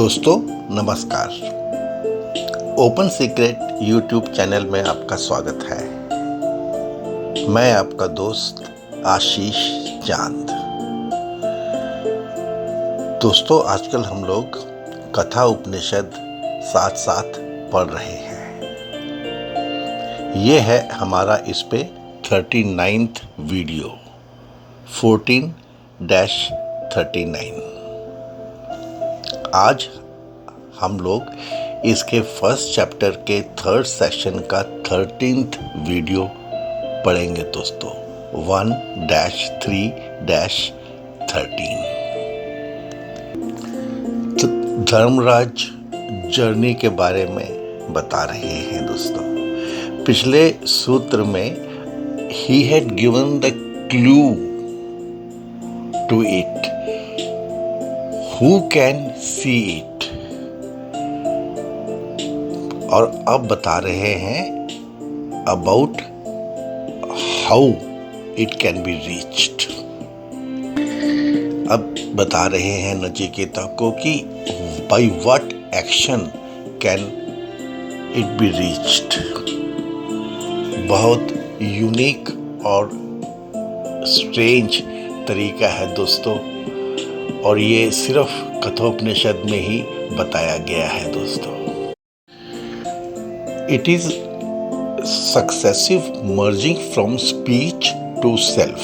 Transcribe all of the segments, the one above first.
दोस्तों नमस्कार। Open secret YouTube channel में आपका स्वागत है। मैं आपका दोस्त आशीष चांद। दोस्तों आजकल हम लोग कथा उपनिषद साथ साथ पढ़ रहे हैं। ये है हमारा इस पे 39th वीडियो 14-39। आज हम लोग इसके फर्स्ट चैप्टर के थर्ड सेशन का 13th वीडियो पढ़ेंगे दोस्तों 1-3-13। धर्मराज जर्नी के बारे में बता रहे हैं दोस्तों। पिछले सूत्र में he had given the clue to it. Who can see it? और अब बता रहे हैं about how it can be reached. अब बता रहे हैं नचिकेता को कि by what action can it be reached. बहुत यूनिक और स्ट्रेंज तरीका है दोस्तों, और ये सिर्फ कठोपनिषद में ही बताया गया है दोस्तों। It is successive merging from speech to self.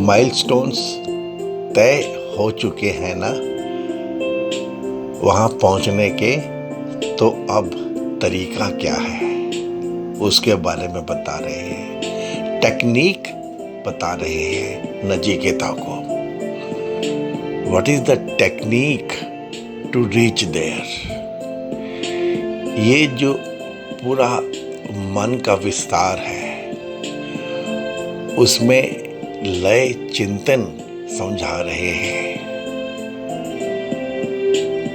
Milestones तय हो चुके हैं ना वहां पहुंचने के, तो अब तरीका क्या है उसके बारे में बता रहे हैं। टेक्निक बता रहे हैं नचिकेता को। What is the technique to reach there? ये जो पूरा मन का विस्तार है उसमें लय चिंतन समझा रहे हैं।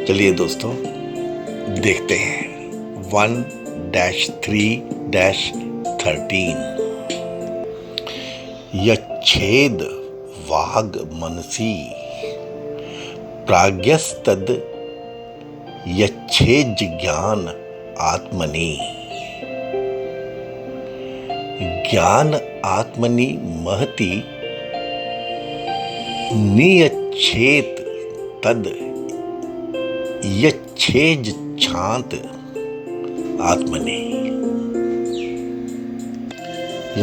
चलिए दोस्तों देखते हैं 1-3-13। यच्छेद वाग मनसी प्राज्ञस्तद यच्छेज ज्ञान आत्मनि। ज्ञान आत्मनि महति नियच्छेत तद यच्छेज छांत आत्मनि।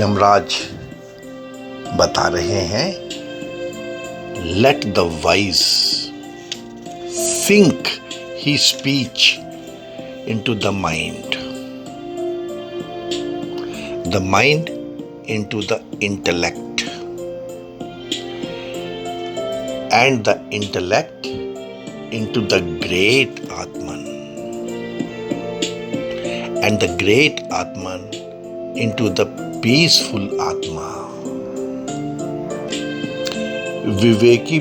यमराज बता रहे हैं let the wise sink he speech into the mind into the intellect and the intellect into the great atman and the great atman into the peaceful atma. विवेकी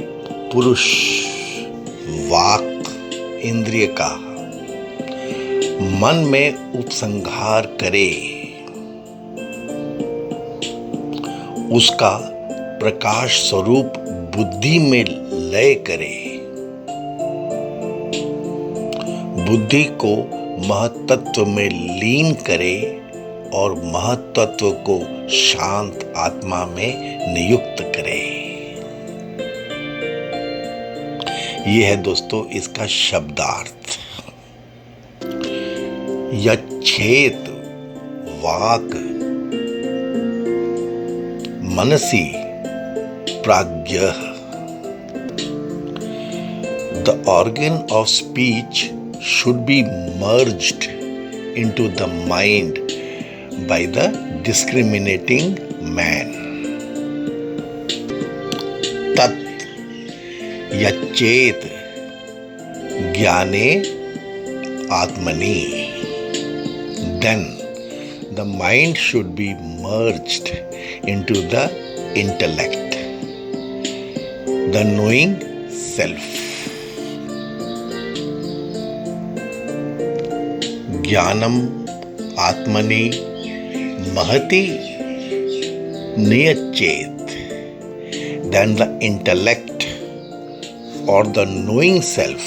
पुरुष वाक इंद्रिय का मन में उपसंहार करे, उसका प्रकाश स्वरूप बुद्धि में लय करे, बुद्धि को महत्त्व में लीन करे और महत्त्व को शांत आत्मा में नियुक्त करे। ये है दोस्तों इसका शब्दार्थ। यच्छेत वाक मनसी प्राज्ञः। The organ of speech should be merged into the mind by the discriminating man. tat यच्चेत ज्ञाने आत्मनि। Then the mind should be merged into the intellect, the knowing self. ज्ञानम आत्मनि महति नियच्चेत। Then the intellect or the knowing self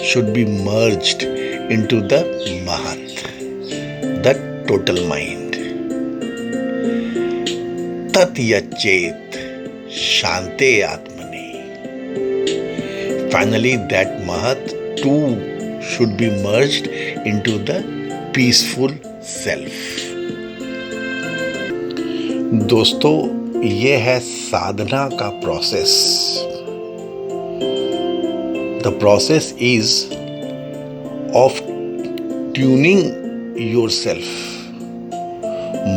should be merged into the Mahat, the total mind. Tat Yachet Shante Atmani. Finally, that Mahat too should be merged into the peaceful self. दोस्तों, ये है साधना का process. The process is of tuning yourself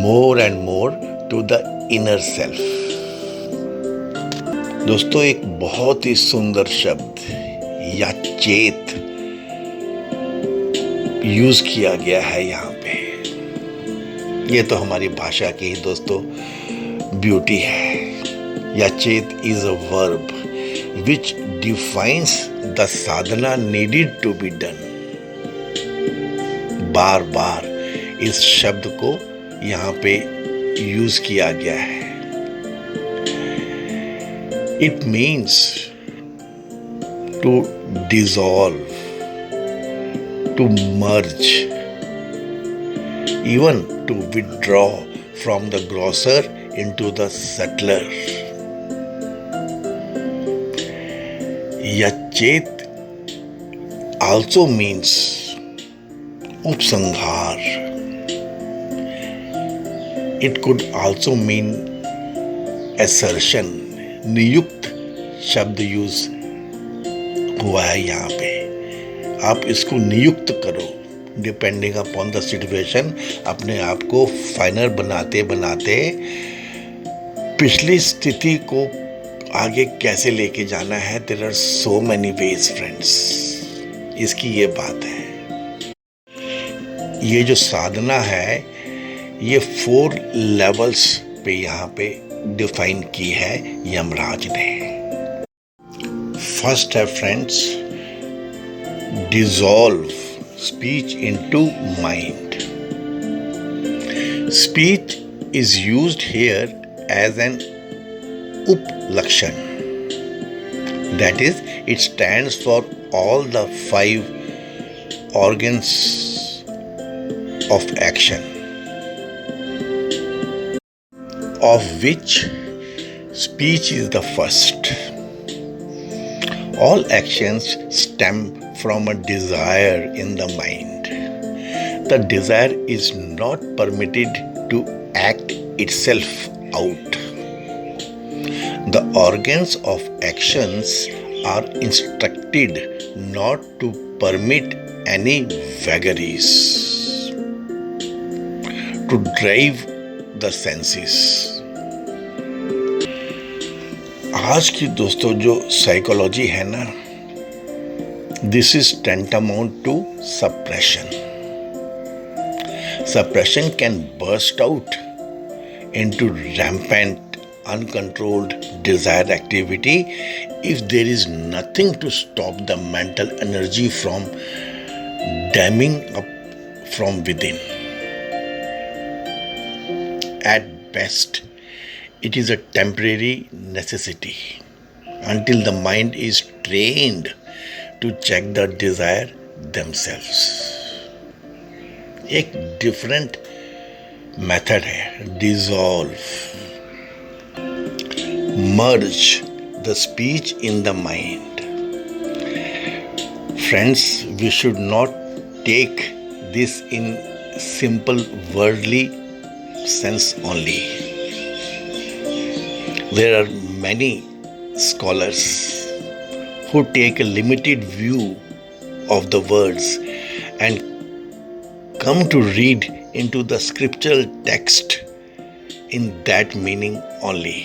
more and more to the inner self. दोस्तों, एक बहुत ही सुंदर शब्द या चेत यूज किया गया है यहाँ पे. ये तो हमारी भाषा की ही दोस्तों ब्यूटी है. या चेत is a verb which defines the sadhana needed to be done. बार बार इस शब्द को यहाँ पे यूज किया गया है. It means to dissolve, to merge, even to withdraw from the grosser into the subtler. Yachet also means upsanghar. It could also mean assertion. नियुक्त शब्द यूज हुआ है यहाँ पे. आप इसको नियुक्त करो. डिपेंडिंग अपॉन द सिचुएशन अपने आप को फाइनल बनाते बनाते पिछली स्थिति को आगे कैसे लेके जाना है. There are so many ways friends. इसकी ये बात है. ये जो साधना है ये 4 लेवल्स पे यहाँ पे डिफाइन की है यमराज ने. फर्स्ट है friends, dissolve speech into mind. Speech is used here as an Upalakshan. That is, it stands for all the 5 organs of action, of which speech is the first. All actions stem from a desire in the mind. The desire is not permitted to act itself out. The organs of actions are instructed not to permit any vagaries to drive the senses. आज की दोस्तों जो psychology है ना, this is tantamount to suppression. Suppression can burst out into rampant uncontrolled desire activity if there is nothing to stop the mental energy from damming up from within. At best, it is a temporary necessity until the mind is trained to check the desire themselves. एक different method है, dissolve. Merge the speech in the mind. Friends, we should not take this in simple worldly sense only. There are many scholars who take a limited view of the words and come to read into the scriptural text in that meaning only.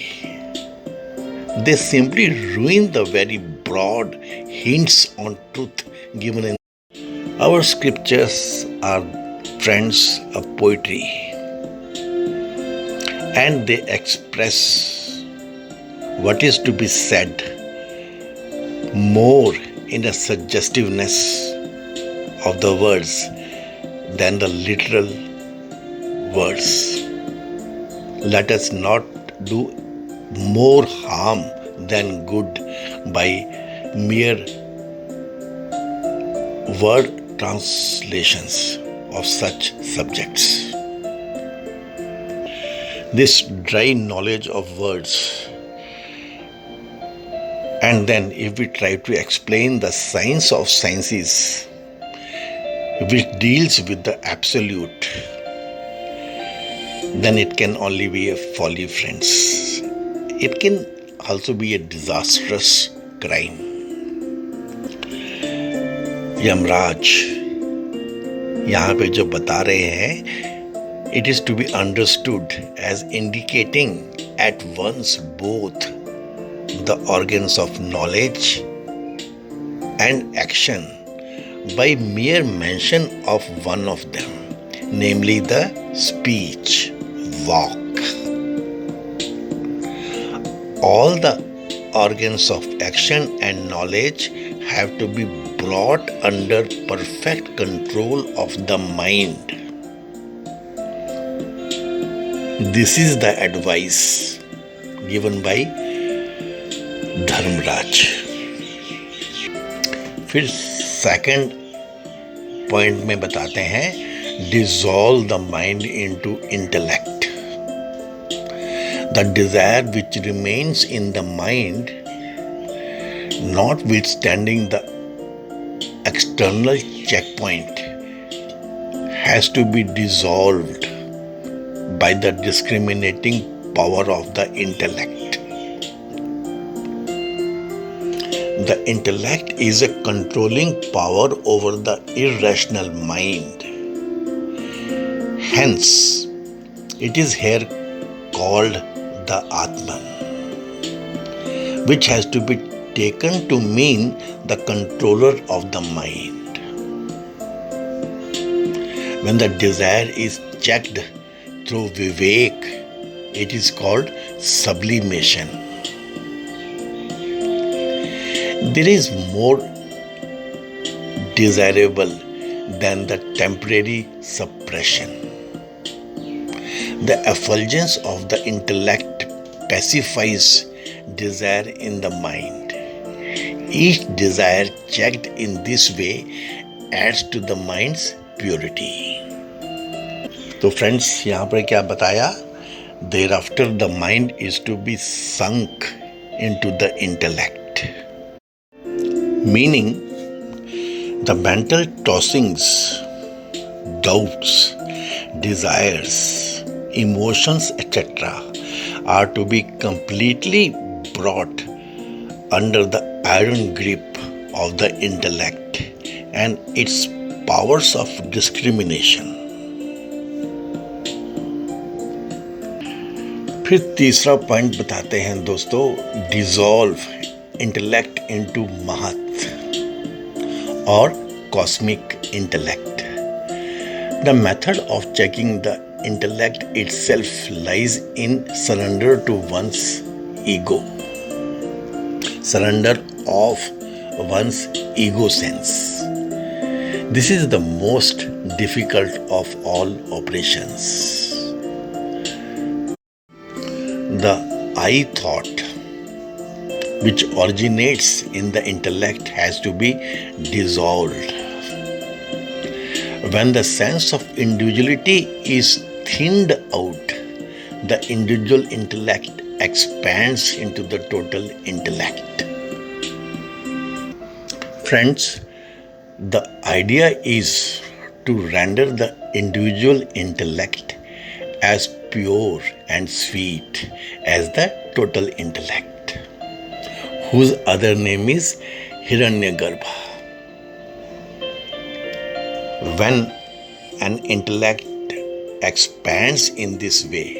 They simply ruin the very broad hints on truth given in. Our scriptures are, friends, a poetry, and they express what is to be said more in a suggestiveness of the words than the literal words. Let us not do more harm than good by mere word translations of such subjects. This dry knowledge of words, and then if we try to explain the science of sciences which deals with the absolute, then it can only be a folly, friends. It can also be a disastrous crime. Yamraj यहाँ पे जो बता रहे हैं, it is to be understood as indicating at once both the organs of knowledge and action by mere mention of one of them, namely the speech, walk. All the organs of action and knowledge have to be brought under perfect control of the mind. This is the advice given by Dharmaraj. फिर second point में बताते हैं, dissolve the mind into intellect. The desire which remains in the mind, notwithstanding the external checkpoint, has to be dissolved by the discriminating power of the intellect. The intellect is a controlling power over the irrational mind. Hence, it is here called the Atman, which has to be taken to mean the controller of the mind. When the desire is checked through Vivek, it is called sublimation. There is more desirable than the temporary suppression. The effulgence of the intellect pacifies desire in the mind. Each desire checked in this way adds to the mind's purity. तो friends, यहाँ पर क्या बताया? Thereafter the mind is to be sunk into the intellect. Meaning, the mental tossings, doubts, desires, emotions, etc. are to be completely brought under the iron grip of the intellect and its powers of discrimination. फिर तीसरा point बताते हैं दोस्तों, dissolve intellect into महत or cosmic intellect. The method of checking the intellect itself lies in surrender to one's ego. Surrender of one's ego sense. This is the most difficult of all operations. The I thought, which originates in the intellect, has to be dissolved. When the sense of individuality is thinned out, the individual intellect expands into the total intellect. Friends, the idea is to render the individual intellect as pure and sweet as the total intellect, whose other name is Hiranyagarbha. When an intellect expands in this way,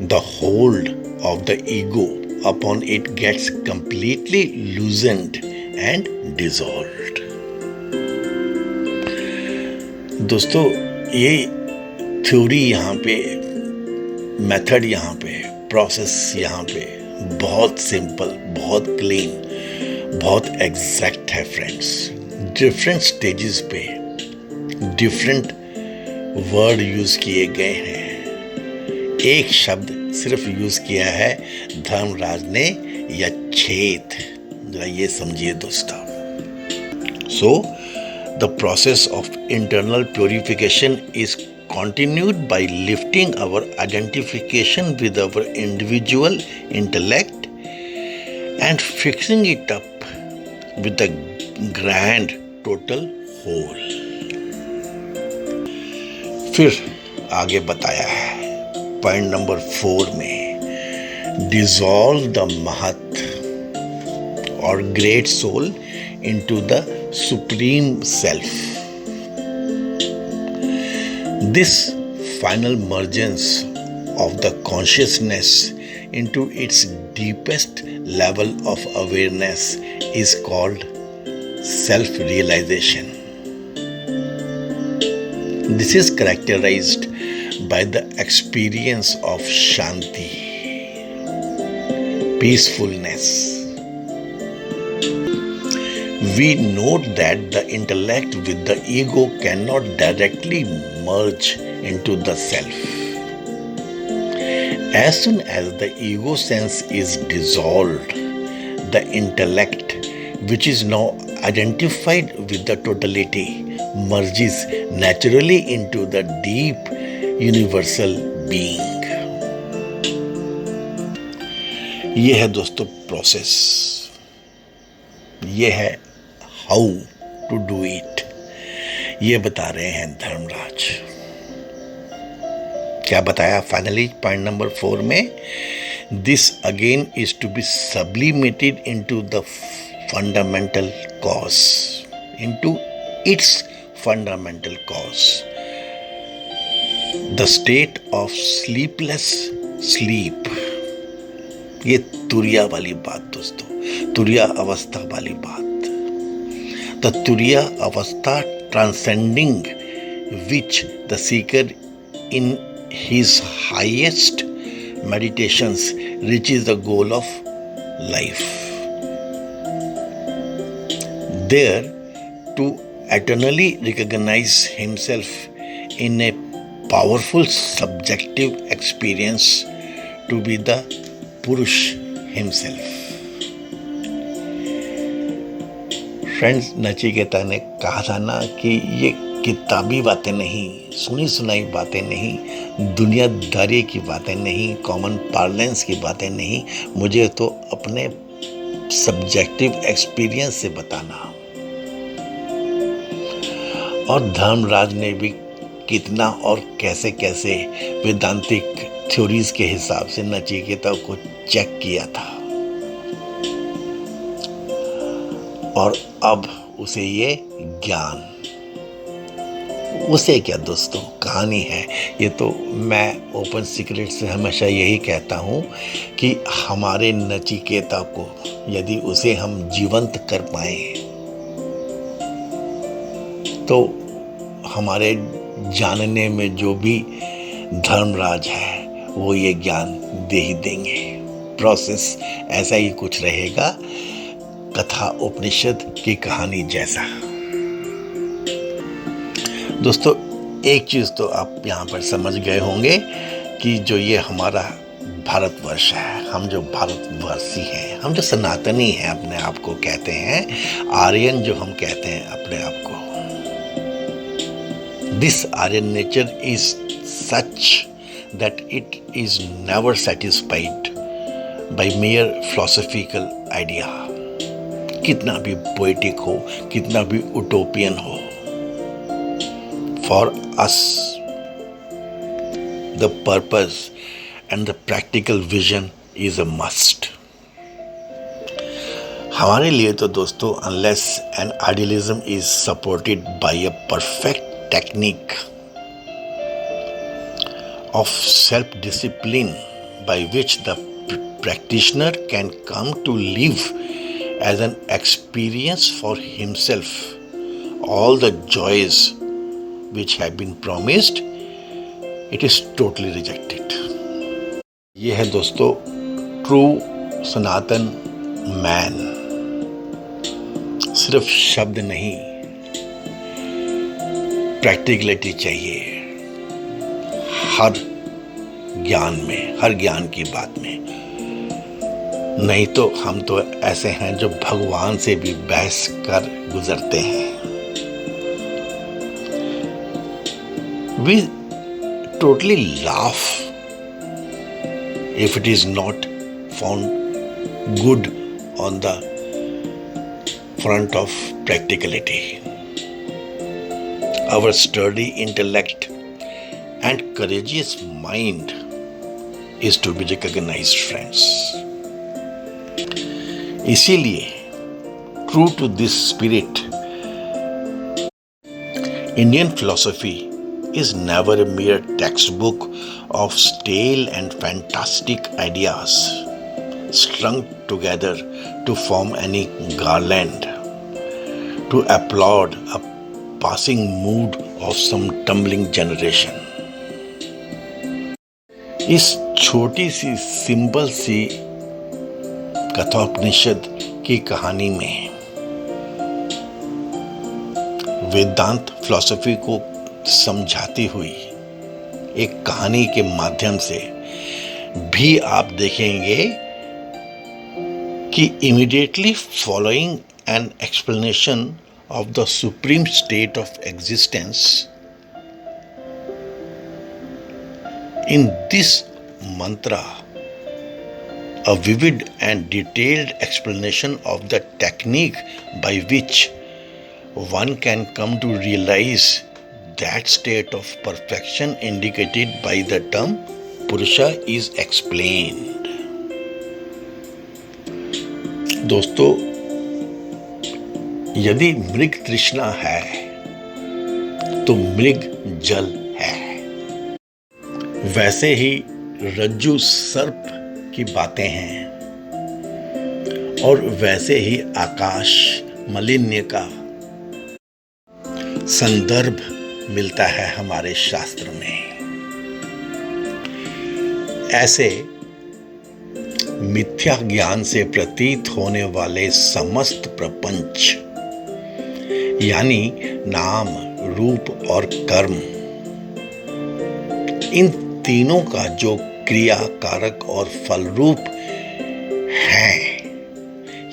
the hold of the ego upon it gets completely loosened and dissolved. दोस्तों, ये theory यहाँ पे, method यहाँ पे, process यहाँ पे बहुत simple, बहुत क्लीन, बहुत एग्जैक्ट है फ्रेंड्स. डिफरेंट स्टेजेस पे डिफरेंट वर्ड यूज किए गए हैं. एक शब्द सिर्फ यूज किया है धर्मराज ने, यच्छेत, जरा ये समझिए दोस्तों। So the process of internal purification is continued by lifting our identification with our individual intellect and fixing it up with the grand total whole। फिर आगे बताया है पॉइंट नंबर 4 में, dissolve the महत or great soul into the supreme self। This final mergence of the consciousness into its deepest level of awareness is called self-realization। This is characterized by the experience of Shanti, peacefulness। We note that the intellect with the ego cannot directly merge into the self। As soon as the ego sense is dissolved, the intellect, which is now identified with the totality, merges naturally into the deep universal being। ये है दोस्तों process, ये है how to do it. ये बता रहे हैं धर्मराज। क्या बताया फाइनली पॉइंट नंबर 4 में, this again is to be sublimated into the fundamental cause, into its fundamental cause, the state of sleepless sleep. ये तुरिया वाली बात दोस्तों, तुरिया अवस्था वाली बात। The Turiya Avastha transcending which the seeker in his highest meditations reaches the goal of life। There to eternally recognize himself in a powerful subjective experience to be the Purush himself। Friends, Nachiketa ने कहा था ना कि ये किताबी बातें नहीं, सुनी सुनाई बातें नहीं, दुनियादारी की बातें नहीं, कॉमन पार्लेंस की बातें नहीं, मुझे तो अपने सब्जेक्टिव एक्सपीरियंस से बताना। और धर्मराज ने भी कितना और कैसे कैसे वेदांतिक थ्योरीज के हिसाब से नचिकेता को चेक किया था, और अब उसे ये ज्ञान, उसे क्या दोस्तों कहानी है। ये तो मैं ओपन सीक्रेट से हमेशा यही कहता हूँ कि हमारे नचिकेता को यदि उसे हम जीवंत कर पाए तो हमारे जानने में जो भी धर्मराज है वो ये ज्ञान दे ही देंगे। प्रोसेस ऐसा ही कुछ रहेगा, कथा उपनिषद की कहानी जैसा। दोस्तों, एक चीज तो आप यहाँ पर समझ गए होंगे कि जो ये हमारा भारतवर्ष है, हम जो भारतवासी हैं, हम जो सनातनी हैं अपने आप को कहते हैं, आर्यन जो हम कहते हैं अपने आप को, this Aryan nature is such that it is never satisfied by mere philosophical idea. कितना भी पोएटिक हो, कितना भी उटोपियन हो, for us the purpose and the practical vision is a must. हमारे लिए तो दोस्तों, unless an idealism is supported by a perfect technique of self-discipline by which the practitioner can come to live as an experience for himself all the joys which have been promised, it is totally rejected। ये है दोस्तों true सनातन man. सिर्फ शब्द नहीं, practicality चाहिए हर ज्ञान में, हर ज्ञान की बात में। नहीं तो हम तो ऐसे हैं जो भगवान से भी बहस कर गुजरते हैं। We totally laugh if it is not found good on the front of practicality. Our sturdy intellect and courageous mind is to be recognized, friends. इसीलिए true to this spirit, Indian philosophy is never a mere textbook of stale and fantastic ideas strung together to form any garland to applaud a passing mood of some tumbling generation. इस छोटी सी simple सी कठोपनिषद की कहानी में वेदांत philosophy को समझाती हुई एक कहानी के माध्यम से भी आप देखेंगे कि immediately following an explanation of the supreme state of existence, in this mantra, a vivid and detailed explanation of the technique by which one can come to realize that state of perfection indicated by the term Purusha is explained. दोस्तों, यदि मृग तृष्णा है तो मृग जल है। वैसे ही रज्जु सर्प की बातें हैं और वैसे ही आकाश मालिन्य का संदर्भ मिलता है हमारे शास्त्र में। ऐसे मिथ्या ज्ञान से प्रतीत होने वाले समस्त प्रपंच यानी नाम, रूप और कर्म, इन तीनों का जो क्रिया, कारक और फल रूप हैं,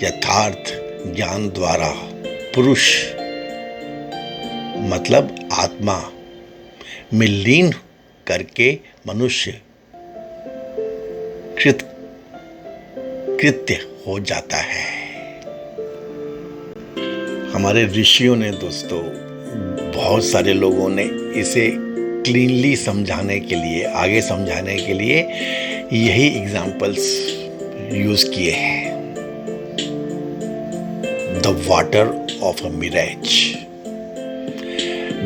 यथार्थ ज्ञान द्वारा पुरुष मतलब आत्मा में लीन करके मनुष्य कृत्य हो जाता है। हमारे ऋषियों ने दोस्तों, बहुत सारे लोगों ने इसे क्लीनली समझाने के लिए, आगे समझाने के लिए यही एग्जाम्पल्स यूज किए हैं। The water of a mirage,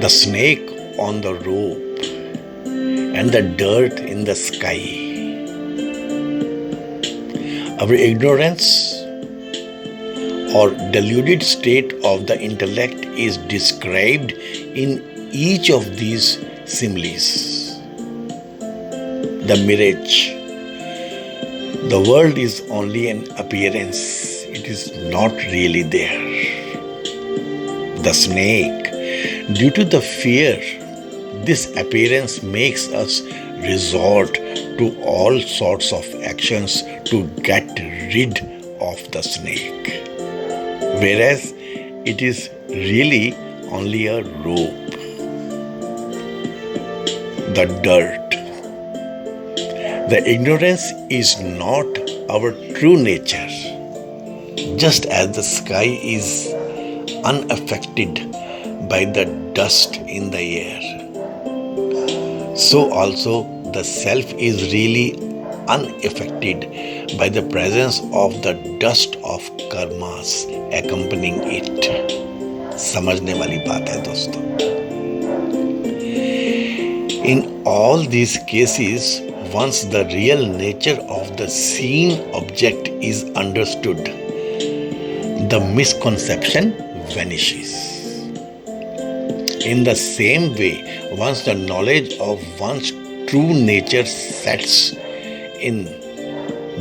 the snake on the rope and the dirt in the sky. Our ignorance or deluded state of the intellect is described in each of these similes. The mirage. The world is only an appearance. It is not really there. The snake. Due to the fear, this appearance makes us resort to all sorts of actions to get rid of the snake, whereas it is really only a rope. The dirt. The ignorance is not our true nature. Just as the sky is unaffected by the dust in the air, so also the self is really unaffected by the presence of the dust of karmas accompanying it. समझने वाली बात है दोस्तों. In all these cases, once the real nature of the seen object is understood, the misconception vanishes. In the same way, once the knowledge of one's true nature sets in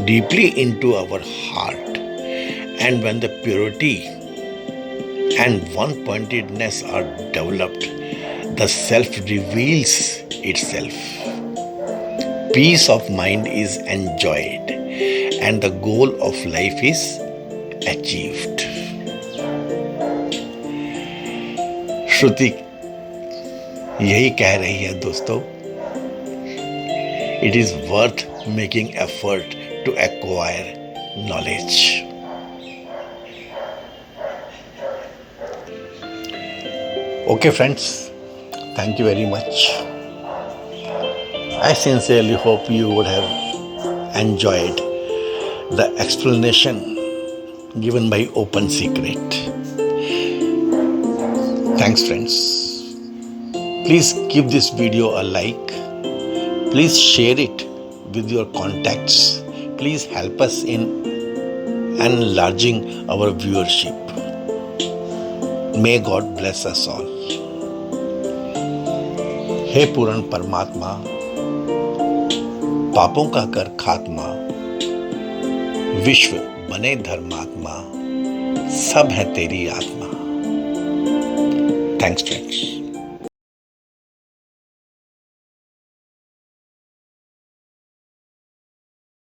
deeply into our heart, and when the purity and one-pointedness are developed, the self reveals itself. Peace of mind is enjoyed, and the goal of life is achieved. श्रुति यही कह रही है दोस्तों, it is worth making effort to acquire knowledge. Okay friends, thank you very much. I sincerely hope you would have enjoyed the explanation given by Open Secret. Thanks friends. Please give this video a like. Please share it with your contacts. Please help us in enlarging our viewership. May God bless us all. हे पूर्ण परमात्मा, पापों का कर खात्मा, विश्व बने धर्मात्मा, सब है तेरी आत्मा. Thanks friends.